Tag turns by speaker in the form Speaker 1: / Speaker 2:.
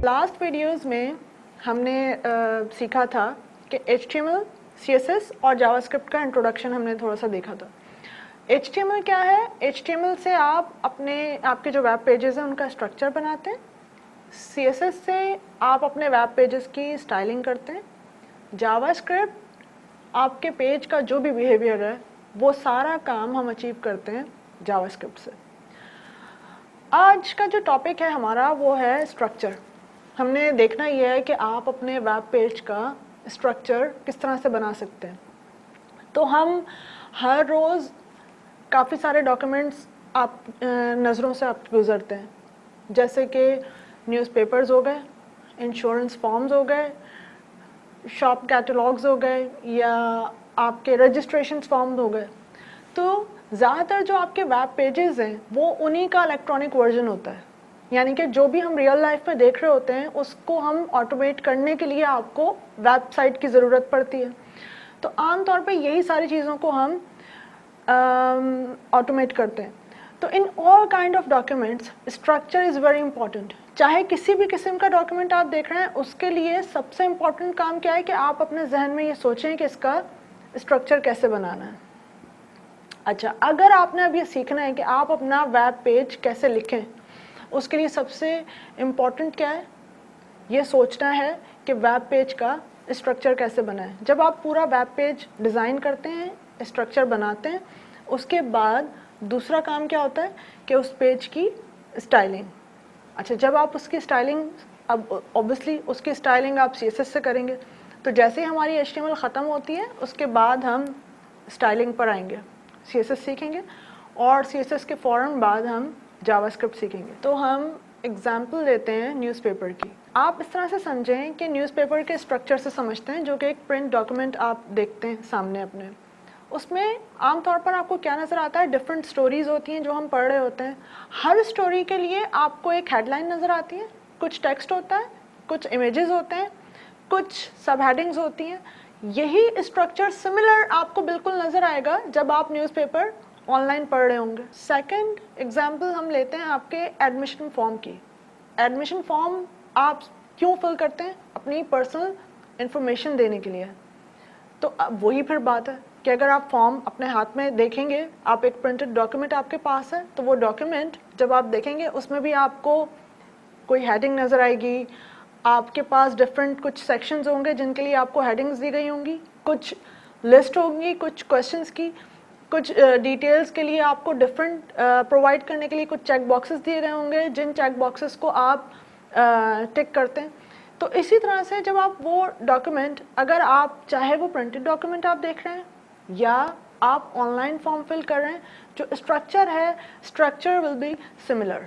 Speaker 1: Last videos में हमने सीखा था कि HTML, CSS और जावास्क्रिप्ट का इंट्रोडक्शन हमने थोड़ा सा देखा था। HTML क्या है? HTML से आप आपके जो वेब पेजेस हैं उनका स्ट्रक्चर बनाते हैं। CSS से आप अपने वेब पेजेस की स्टाइलिंग करते हैं। जावास्क्रिप्ट आपके पेज का जो भी बिहेवियर है वो सारा काम हम अचीव करते हैं जावास्क्रिप्ट से। आज का जो टॉपिक है हमारा वो है स्ट्रक्चर। हमने देखना ये है कि आप अपने वेब पेज का स्ट्रक्चर किस तरह से बना सकते हैं। तो हम हर रोज़ काफ़ी सारे डॉक्यूमेंट्स आप नज़रों से आप गुज़रते हैं, जैसे कि न्यूज़पेपर्स हो गए, इंश्योरेंस फॉर्म्स हो गए, शॉप कैटलॉग्स हो गए या आपके रजिस्ट्रेशन फॉर्म्स हो गए। तो ज़्यादातर जो आपके वेब पेजेस हैं वो उन्हीं का इलेक्ट्रॉनिक वर्जन होता है, यानी कि जो भी हम रियल लाइफ में देख रहे होते हैं उसको हम ऑटोमेट करने के लिए आपको वेबसाइट की ज़रूरत पड़ती है। तो आमतौर पे यही सारी चीज़ों को हम ऑटोमेट करते हैं। तो in all kind of documents structure is very important. चाहे किसी भी किस्म का डॉक्यूमेंट आप देख रहे हैं, उसके लिए सबसे इम्पॉर्टेंट काम क्या है कि आप अपने जहन में ये सोचें कि इसका स्ट्रक्चर कैसे बनाना है। अच्छा, अगर आपने अब ये सीखना है कि आप अपना वेब पेज कैसे लिखें, उसके लिए सबसे इम्पॉर्टेंट क्या है? ये सोचना है कि वेब पेज का स्ट्रक्चर कैसे बनाएं। जब आप पूरा वेब पेज डिज़ाइन करते हैं, स्ट्रक्चर बनाते हैं, उसके बाद दूसरा काम क्या होता है कि उस पेज की स्टाइलिंग। अच्छा, जब आप उसकी स्टाइलिंग, अब ऑब्वियसली उसकी स्टाइलिंग आप CSS से करेंगे, तो जैसे ही हमारी HTML ख़त्म होती है उसके बाद हम स्टाइलिंग पर आएंगे, CSS सीखेंगे और CSS के फ़ौरन बाद हम जावास्क्रिप्ट सीखेंगे। तो हम एग्जाम्पल लेते हैं न्यूज़पेपर की। आप इस तरह से समझें कि न्यूज़पेपर के स्ट्रक्चर से समझते हैं, जो कि एक प्रिंट डॉक्यूमेंट आप देखते हैं सामने अपने। उसमें आमतौर पर आपको क्या नज़र आता है? डिफरेंट स्टोरीज़ होती हैं जो हम पढ़ रहे होते हैं। हर स्टोरी के लिए आपको एक हेडलाइन नज़र आती है, कुछ टेक्स्ट होता है, कुछ इमेजेस होते हैं, कुछ सब हेडिंग्स होती हैं। यही स्ट्रक्चर सिमिलर आपको बिल्कुल नज़र आएगा जब आप न्यूज़पेपर ऑनलाइन पढ़ रहे होंगे। सेकंड एग्जांपल हम लेते हैं आपके एडमिशन फॉर्म की। एडमिशन फॉर्म आप क्यों फिल करते हैं? अपनी पर्सनल इंफॉर्मेशन देने के लिए। तो अब वही फिर बात है कि अगर आप फॉर्म अपने हाथ में देखेंगे, आप एक प्रिंटेड डॉक्यूमेंट आपके पास है, तो वो डॉक्यूमेंट जब आप देखेंगे उसमें भी आपको कोई हेडिंग नज़र आएगी, आपके पास डिफरेंट कुछ सेक्शंस होंगे जिनके लिए आपको हेडिंग्स दी गई होंगी, कुछ लिस्ट होंगी, कुछ क्वेश्चंस की, कुछ डिटेल्स के लिए आपको डिफरेंट प्रोवाइड करने के लिए कुछ चेक बॉक्सेस दिए गए होंगे, जिन चेक बॉक्सेस को आप टिक करते हैं। तो इसी तरह से जब आप वो डॉक्यूमेंट, अगर आप चाहे वो प्रिंटेड डॉक्यूमेंट आप देख रहे हैं या आप ऑनलाइन फॉर्म फिल कर रहे हैं, जो स्ट्रक्चर है, स्ट्रक्चर विल बी सिमिलर।